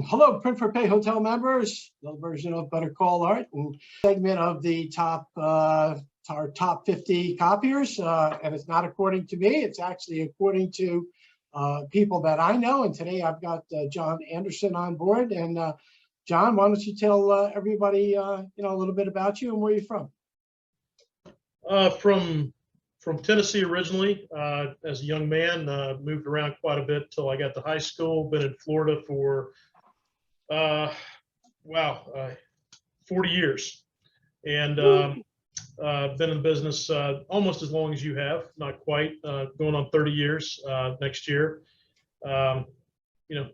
Hello, Print for Pay Hotel members. The version of Better Call Art and segment of the our top 50 copiers. And it's not according to me. It's actually according to people that I know. And today I've got John Anderson on board. And John, why don't you tell everybody a little bit about you and where you're from? From Tennessee originally. As a young man, moved around quite a bit till I got to high school. Been in Florida for 40 years, and been in business almost as long as you have, not quite, going on 30 years next year. A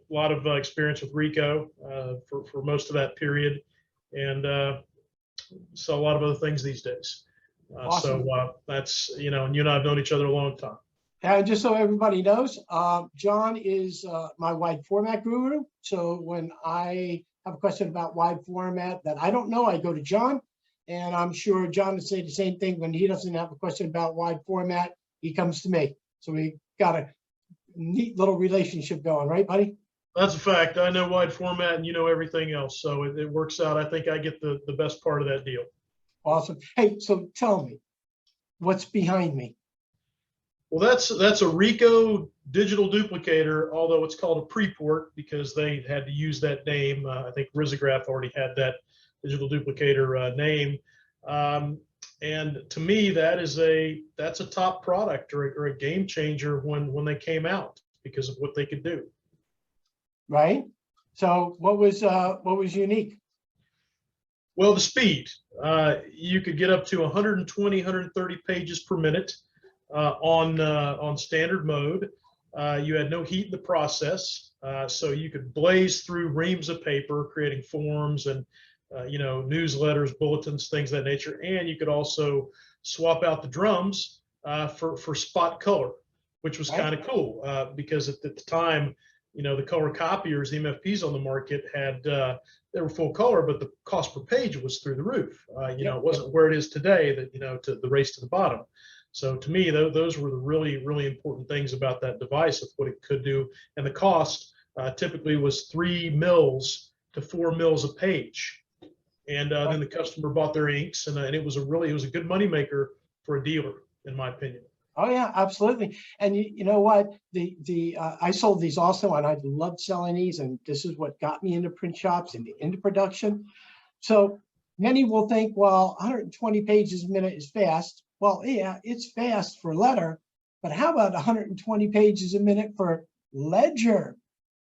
lot of experience with Ricoh for most of that period, and so a lot of other things these days. Awesome. So that's, and you and I have known each other a long time. And just so everybody knows, John is my wide format guru. So when I have a question about wide format that I don't know, I go to John. And I'm sure John would say the same thing when he doesn't have a question about wide format, he comes to me. So we got a neat little relationship going, right, buddy? That's a fact. I know wide format and you know everything else. So it works out. I think I get the best part of that deal. Awesome. Hey, so tell me, what's behind me? Well, that's a Ricoh digital duplicator, although it's called a pre-port because they had to use that name. I think Risograph already had that digital duplicator name. And to me, that's a top product or a game changer when they came out because of what they could do. Right. So what was unique? Well, the speed. You could get up to 120, 130 pages per minute on standard mode. You had no heat in the process, so you could blaze through reams of paper, creating forms and newsletters, bulletins, things of that nature. And you could also swap out the drums for spot color, which was kind of cool because at the time, the color copiers, the MFPs on the market had they were full color, but the cost per page was through the roof. It wasn't where it is today that, to the race to the bottom. So to me, those were the really, really important things about that device of what it could do. And the cost typically was 3 mils to 4 mils a page. And then the customer bought their inks, and it was a good moneymaker for a dealer, in my opinion. Oh yeah, absolutely. And you know what? I sold these also, and I loved selling these. And this is what got me into print shops and into production. So many will think, well, 120 pages a minute is fast. Well, yeah, it's fast for letter, but how about 120 pages a minute for ledger,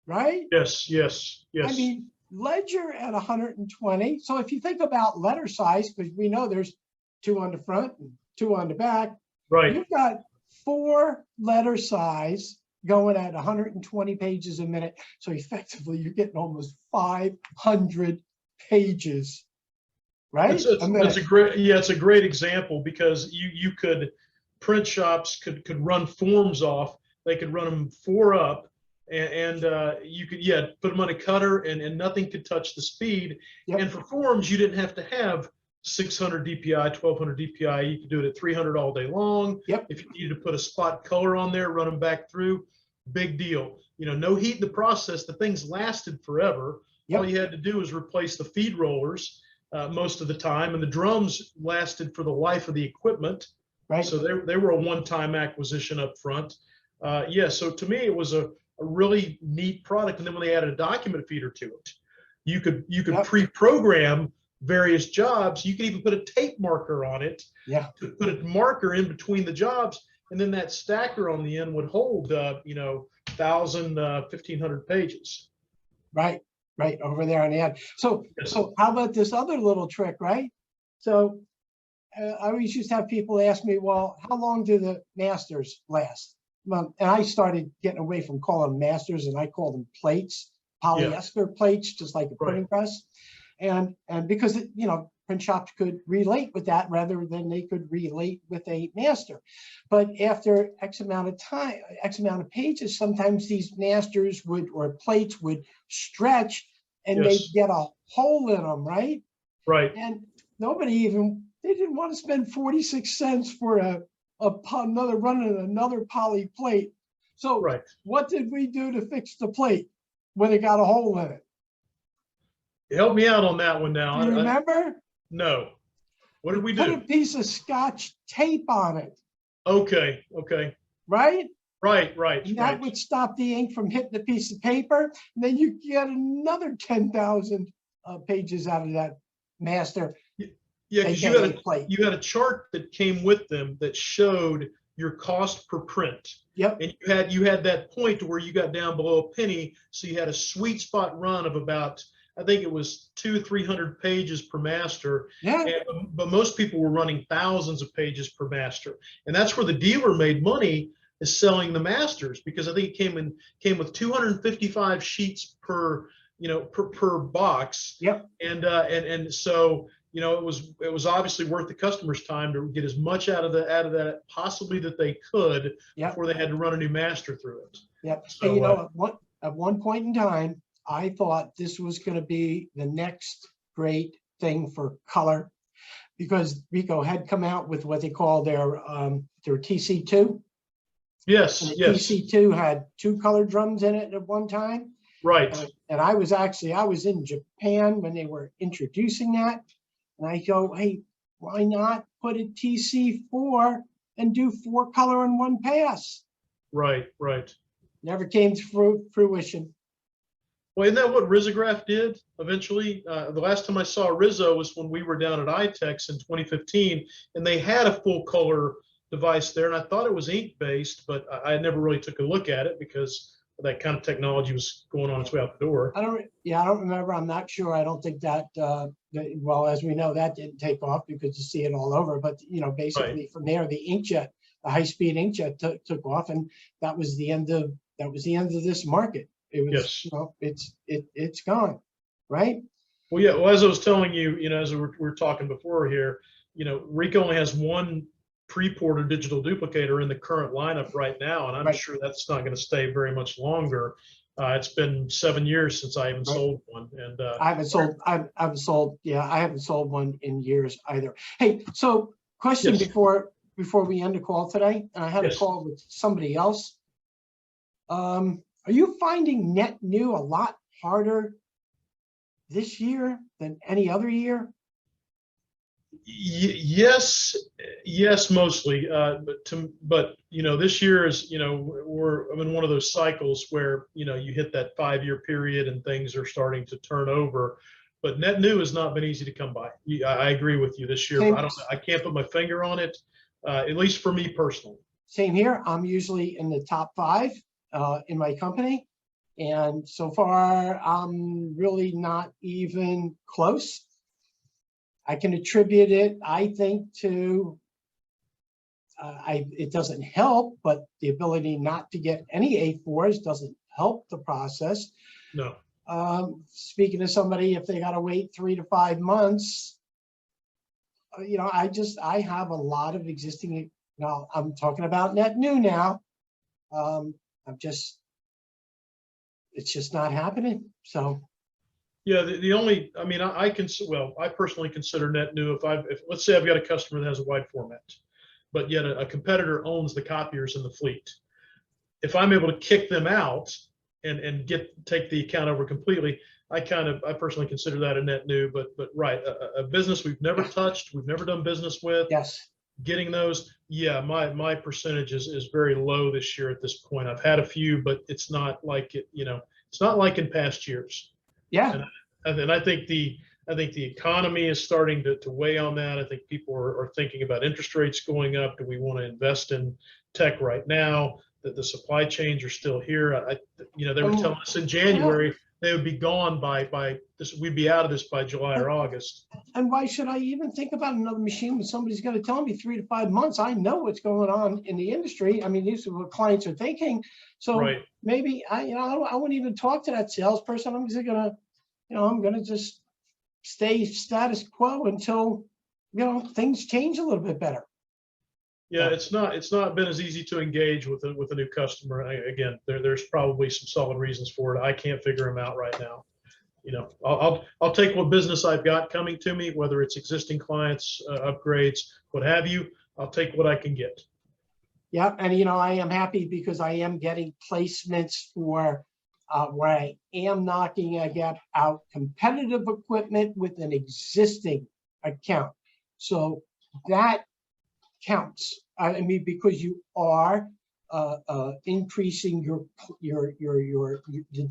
right? Yes, yes, yes. I mean, ledger at 120. So if you think about letter size, because we know there's 2 on the front and 2 on the back. Right. You've got 4 letter size going at 120 pages a minute. So effectively, you're getting almost 500 pages, right? It's a great example because you could, print shops could run forms off. They could run them 4 up, and you could put them on a cutter, and nothing could touch the speed. Yep. And for forms, you didn't have to have 600 DPI, 1200 DPI. You could do it at 300 all day long. Yep. If you needed to put a spot color on there, run them back through, big deal. No heat in the process. The things lasted forever. Yep. All you had to do was replace the feed rollers most of the time, and the drums lasted for the life of the equipment. Right. So they were a one-time acquisition up front. So to me, it was a really neat product. And then when they added a document feeder to it, you could pre-program various jobs. You could even put a tape marker on it to put a marker in between the jobs, and then that stacker on the end would hold 1,000 1,500 pages. Right over there on the end. So how about this other little trick, right? So I always used to have people ask me, well, how long do the masters last? And I started getting away from calling them masters, and I call them plates, polyester plates, just like a printing press. And because print shops could relate with that rather than they could relate with a master. But after X amount of time, X amount of pages, sometimes these masters or plates would stretch and they'd get a hole in them, right? Right. And they didn't want to spend 46 cents for running another poly plate. So what did we do to fix the plate when it got a hole in it? Help me out on that one now. Do you remember? No. What did we Put a do? piece of Scotch tape on it, Okay. Okay. right? Right. And that Right. would stop the ink from hitting the piece of paper. And then you get another 10,000 pages out of that master. Yeah, because AKA plate. you had a chart that came with them that showed your cost per print. Yep. And you had that point where you got down below a penny, so you had a sweet spot run of about, I think it was 200-300 pages per master. Yeah. But most people were running thousands of pages per master, and that's where the dealer made money, is selling the masters, because I think it came with 255 sheets per per box. Yep. And so it was obviously worth the customer's time to get as much out of that possibly that they could. Yep. Before they had to run a new master through it. Yep. So, And at one point in time, I thought this was going to be the next great thing for color, because Ricoh had come out with what they call their TC2. Yes. And the Yes. TC2 had 2 color drums in it at one time. Right. And I was in Japan when they were introducing that. And I go, hey, why not put a TC4 and do 4 color in one pass? Right. Never came to fruition. Well, isn't that what Risograph did eventually? The last time I saw Rizzo was when we were down at iTex in 2015, and they had a full color device there, and I thought it was ink based, but I never really took a look at it because that kind of technology was going on its way out the door. I don't remember. I'm not sure. I don't think that, well, as we know, that didn't take off because you see it all over. But, basically Right. From there, the inkjet, the high-speed inkjet took off, and that was the end of this market. It was, Yes. It's gone, right? Well, yeah. Well, as I was telling you, as we were talking before here, Ricoh only has one pre-porter digital duplicator in the current lineup right now, and I'm Right. sure that's not going to stay very much longer. It's been 7 years since I even Right. sold one, and I haven't sold one in years either. Hey, so question Yes. before we end the call today, and I had Yes. a call with somebody else. Are you finding net new a lot harder this year than any other year? Yes, mostly. But this year is, I'm in one of those cycles where you hit that 5-year period and things are starting to turn over. But net new has not been easy to come by. I agree with you this year. I can't put my finger on it, at least for me personally. Same here. I'm usually in the top 5 in my company, and so far I'm really not even close. I can attribute it, I think, to it doesn't help, but the ability not to get any A4s doesn't help the process. No. Speaking to somebody, if they got to wait 3 to 5 months, I have a lot of existing. Now I'm talking about net new now. It's just not happening. So. Yeah, the only, I personally consider net new if let's say I've got a customer that has a wide format, but yet a competitor owns the copiers in the fleet. If I'm able to kick them out and take the account over completely, I personally consider that a net new. But right, a business we've never touched, we've never done business with. Yes. Getting those, yeah, my percentage is very low this year at this point. I've had a few, but it's not like it's not like in past years. Yeah. And I think the economy is starting to weigh on that. I think people are thinking about interest rates going up. Do we want to invest in tech right now? That the supply chains are still here. They were telling us in January they would be gone by this. We'd be out of this by July or August. And why should I even think about another machine when somebody's going to tell me 3 to 5 months? I know what's going on in the industry. I mean, these are what clients are thinking. So Right. Maybe I wouldn't even talk to that salesperson. I'm just gonna, I'm gonna just stay status quo until things change a little bit better. Yeah, it's not been as easy to engage with a new customer. Again, there's probably some solid reasons for it. I can't figure them out right now. I'll take what business I've got coming to me, whether it's existing clients, upgrades, what have you. I'll take what I can get. Yeah, and I am happy because I am getting placements for where I am knocking out competitive equipment with an existing account. So that counts. I mean, because you are increasing the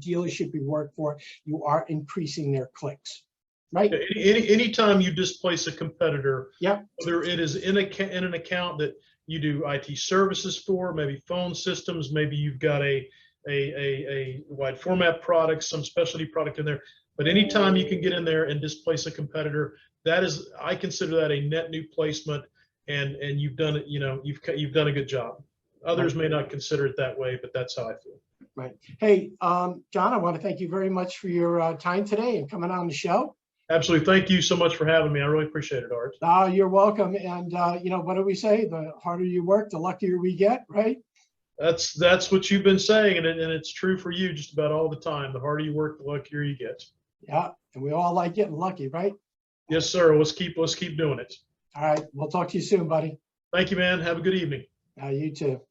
dealership you work for, you are increasing their clicks, right? Anytime you displace a competitor, Yep. whether it is in an account that you do IT services for, maybe phone systems, maybe you've got a wide format product, some specialty product in there. But anytime you can get in there and displace a competitor, that is, I consider that a net new placement, and you've done it. You know, you've done a good job. Others may not consider it that way, but that's how I feel. Right. Hey, John, I want to thank you very much for your time today and coming on the show. Absolutely. Thank you so much for having me. I really appreciate it, Art. You're welcome. And you know, what do we say? The harder you work, the luckier we get, right? That's what you've been saying, and it's true for you just about all the time. The harder you work, the luckier you get. Yeah, and we all like getting lucky, right? Yes, sir. Let's keep doing it. All right, we'll talk to you soon, buddy. Thank you, man. Have a good evening. You too.